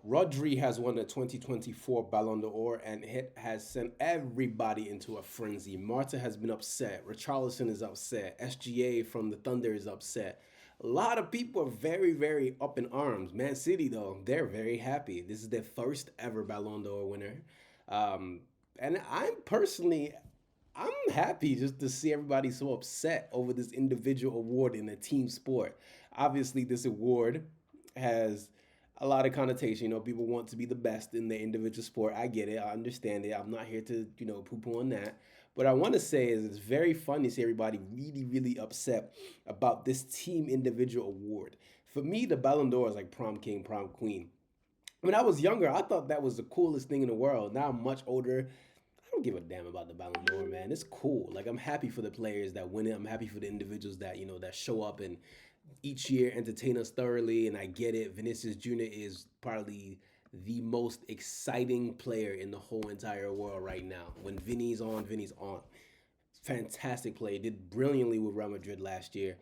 Rodri has won the 2024 Balon D'Or, and it has sent everybody into a frenzy. Marta has been upset. Richarlison is upset. SGA from the Thunder is upset. A lot of people are very, very up in arms. Man City, though, they're very happy. This is their first ever Ballon d'Or winner. Um, and I'm happy just to see everybody so upset over this individual award in a team sport. Obviously, this award has a lot of connotation. People want to be the best in their individual sport. I get it. I understand it. I'm not here to, poo poo on that. But I want to say is it's very fun to see everybody really, really upset about this team individual award. For me, the Ballon d'Or is like prom king, prom queen. When I was younger, I thought that was the coolest thing in the world. Now I'm much older. I don't give a damn about the Ballon d'Or, man. It's cool. Like I'm happy for the players that win it. I'm happy for the individuals that that show up and each year entertain us thoroughly. And I get it. Vinícius Júnior is probably the most exciting player in the whole entire world right now. When Vinny's on, Vinny's on. Fantastic play. Did brilliantly with Real Madrid last year.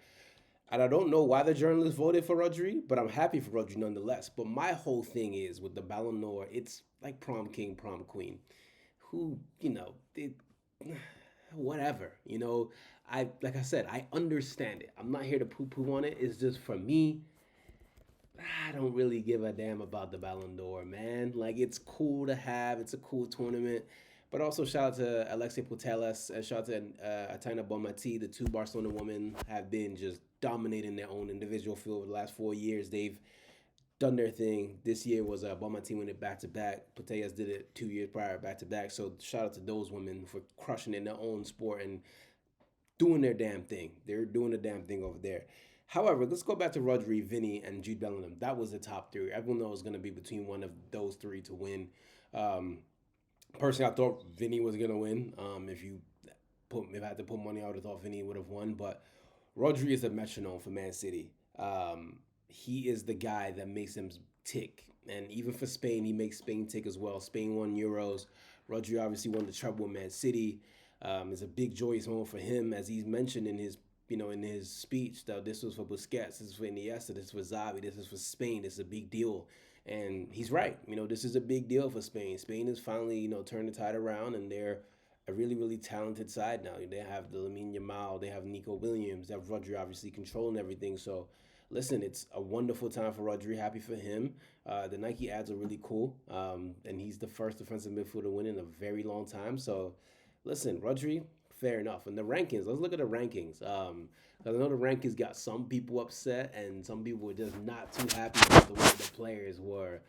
And I don't know why the journalists voted for Rodri, but I'm happy for Rodri nonetheless. But my whole thing is with the Ballon d'Or, it's like prom king, prom queen. Who, whatever. I like I said, I understand it. I'm not here to poo poo on it. It's just for me, I don't really give a damn about the Ballon d'Or, man. Like it's cool to have. It's a cool tournament. But also shout out to Alexei Putellas and shout out to Atina Bonmati. The two Barcelona women have been just dominating their own individual field over the last 4 years. They've done their thing. This year was Bonmati winning it back to back. Putellas did it 2 years prior back to back. So shout out to those women for crushing in their own sport and doing their damn thing. They're doing the damn thing over there. However, let's go back to Rodri, Vinny, and Jude Bellingham. That was the top three. Everyone knows it's going to be between one of those three to win. Um, Personally, I thought Vinny was going to win. If I had to put money, I would have thought Vinny would have won. But Rodri is a metronome for Man City. He is the guy that makes him tick. And even for Spain, he makes Spain tick as well. Spain won Euros. Rodri obviously won the treble with Man City. It's a big joyous moment for him, as he's mentioned in his speech. That this was for Busquets, this is for Iniesta, this is for Xavi, this is for Spain. This is a big deal, and he's right. This is a big deal for Spain. Spain is finally turned the tide around, and they're a really really talented side now. They have the Lamine Yamal, they have Nico Williams, they have Rodri obviously controlling everything. So. Listen, it's a wonderful time for Rodri. Happy for him. The Nike ads are really cool, and he's the first defensive midfielder to win in a very long time. So listen, Rodri, fair enough. And the rankings, let's look at the rankings. Because I know the rankings got some people upset and some people were just not too happy with the way the players were,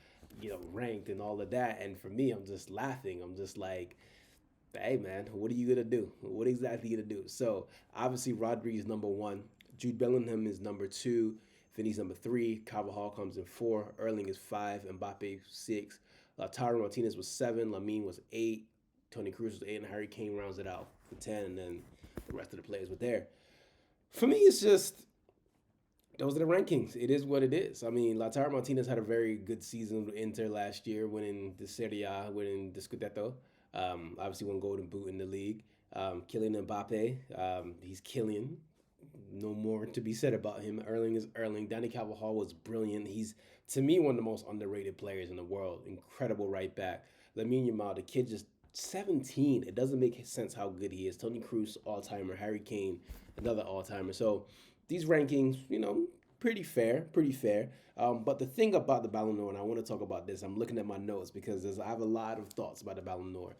ranked and all of that. And for me, I'm just laughing. I'm just like, hey man, what are you gonna do? What exactly you gonna do? So obviously Rodri is number one. Jude Bellingham is number two. Vinny's number three. Carvajal comes in four. Erling is five. Mbappe six. Lautaro Martinez was seven. Lamine was eight. Tony Cruz was eight, and Harry Kane rounds it out for 10, and then the rest of the players were there. For me, it's just those are the rankings. It is what it is. I mean, Lautaro Martinez had a very good season with Inter last year, winning the Serie A, winning the Scudetto. Obviously, won Golden Boot in the league. Kylian Mbappe, he's killing. No more to be said about him. Erling is Erling. Danny Carvajal was brilliant. He's, to me, one of the most underrated players in the world. Incredible right back. Lamine Yamal, the kid just 17. It doesn't make sense how good he is. Tony Cruz, all-timer. Harry Kane, another all-timer. So these rankings, pretty fair, pretty fair. But the thing about the Ballon d'Or, and I want to talk about this, I'm looking at my notes because I have a lot of thoughts about the Ballon d'Or.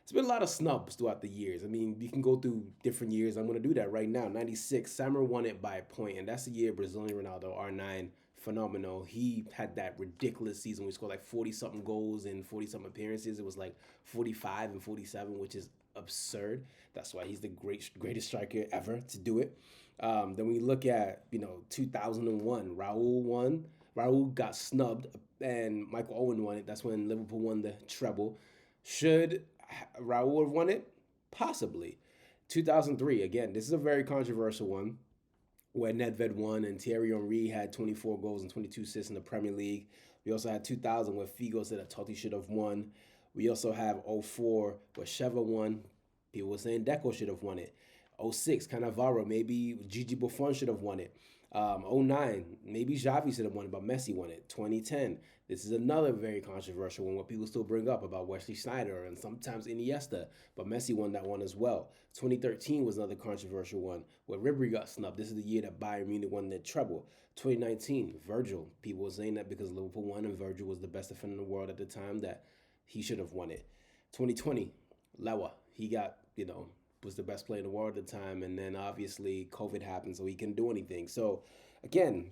There's been a lot of snubs throughout the years. I mean, you can go through different years. I'm going to do that right now. 96, Sammer won it by a point, and that's the year Brazilian Ronaldo, R9, phenomenal. He had that ridiculous season where he scored like 40-something goals in 40-something appearances. It was like 45 and 47, which is absurd. That's why he's the greatest striker ever to do it. Then we look at, 2001, Raul won. Raul got snubbed, and Michael Owen won it. That's when Liverpool won the treble. Should Raul have won it? Possibly. 2003, again, this is a very controversial one where Nedved won and Thierry Henry had 24 goals and 22 assists in the Premier League. We also had 2000 where Figo said that Totti should have won. We also have 04 where Sheva won. People were saying Deco should have won it. 06, Cannavaro, maybe Gigi Buffon should have won it. '09, maybe Xavi should have won it, but Messi won it. 2010, this is another very controversial one, what people still bring up about Wesley Sneijder and sometimes Iniesta, but Messi won that one as well. 2013 was another controversial one where Ribery got snubbed. This is the year that Bayern Munich won their treble. 2019, Virgil. People were saying that because Liverpool won and Virgil was the best defender in the world at the time that he should have won it. 2020, Lewa. He got, was the best player in the world at the time, and then obviously COVID happened, so he couldn't do anything. So again,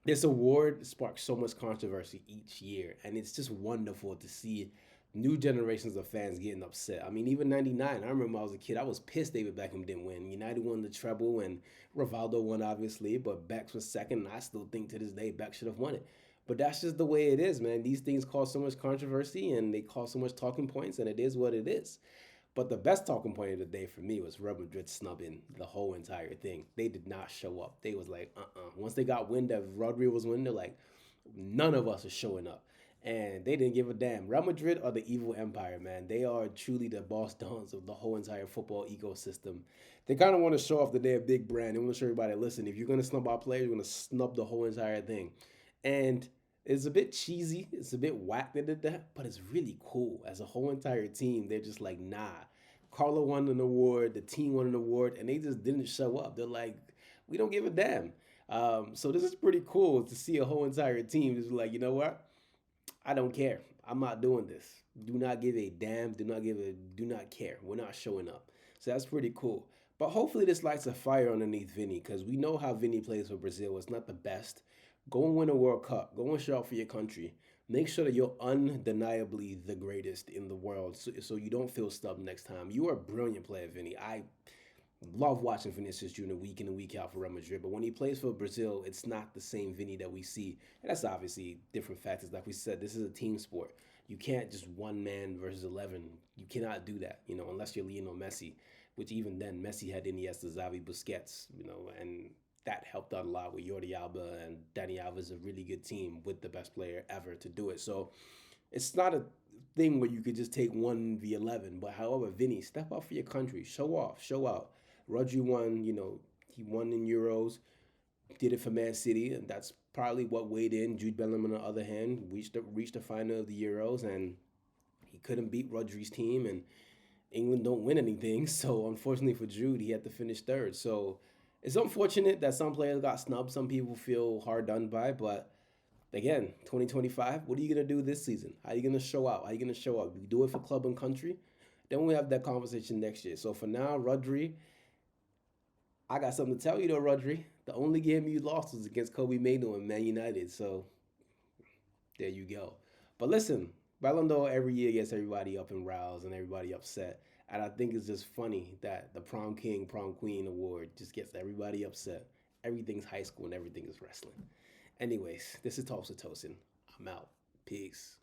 this award sparks so much controversy each year, and it's just wonderful to see new generations of fans getting upset. I mean, even '99, I remember when I was a kid, I was pissed David Beckham didn't win. United won the treble, and Rivaldo won, obviously, but Becks was second, and I still think to this day Beck should have won it. But that's just the way it is, man. These things cause so much controversy, and they cause so much talking points, and it is what it is. But the best talking point of the day for me was Real Madrid snubbing the whole entire thing. They did not show up. They was like, Once they got wind that Rodri was winning, they're like, none of us are showing up. And they didn't give a damn. Real Madrid are the evil empire, man. They are truly the boss dons of the whole entire football ecosystem. They kind of want to show off that they're a big brand. They want to show everybody, listen, if you're going to snub our players, you're going to snub the whole entire thing. And it's a bit cheesy. It's a bit whack they did that, but it's really cool. As a whole entire team, they're just like, nah. Carlo won an award, the team won an award, and they just didn't show up. They're like, we don't give a damn. So this is pretty cool to see a whole entire team just like, you know what? I don't care. I'm not doing this. Do not give a damn. Do not care. We're not showing up. So that's pretty cool. But hopefully this lights a fire underneath Vinny because we know how Vinny plays for Brazil. It's not the best. Go and win a World Cup. Go and show out for your country. Make sure that you're undeniably the greatest in the world so you don't feel stubbed next time. You are a brilliant player, Vinny. I love watching Vinícius Júnior week in and week out for Real Madrid, but when he plays for Brazil, it's not the same Vinny that we see. And that's obviously different factors. Like we said, this is a team sport. You can't just one man versus 11. You cannot do that, unless you're Lionel Messi, which even then, Messi had Iniesta, Xavi, Busquets, and that helped out a lot with Jordi Alba and Dani Alves, a really good team with the best player ever to do it. So it's not a thing where you could just take 1v11. But however, Vinny, step up for your country. Show off. Show out. Rodri won, he won in Euros, did it for Man City, and that's probably what weighed in. Jude Bellingham, on the other hand, reached the final of the Euros, and he couldn't beat Rodri's team, and England don't win anything. So unfortunately for Jude, he had to finish third. So it's unfortunate that some players got snubbed. Some people feel hard done by, but again, 2025, what are you going to do this season? How are you going to show out? How are you going to show up? You do it for club and country, then we have that conversation next year. So for now, Rodri, I got something to tell you though, Rodri. The only game you lost was against Kobe Mainoo and Man United. So there you go. But listen, Balon D'Or every year gets everybody up and roused and everybody upset. And I think it's just funny that the Prom King, Prom Queen award just gets everybody upset. Everything's high school and everything is wrestling. Anyways, this is Talks with Tosin. I'm out. Peace.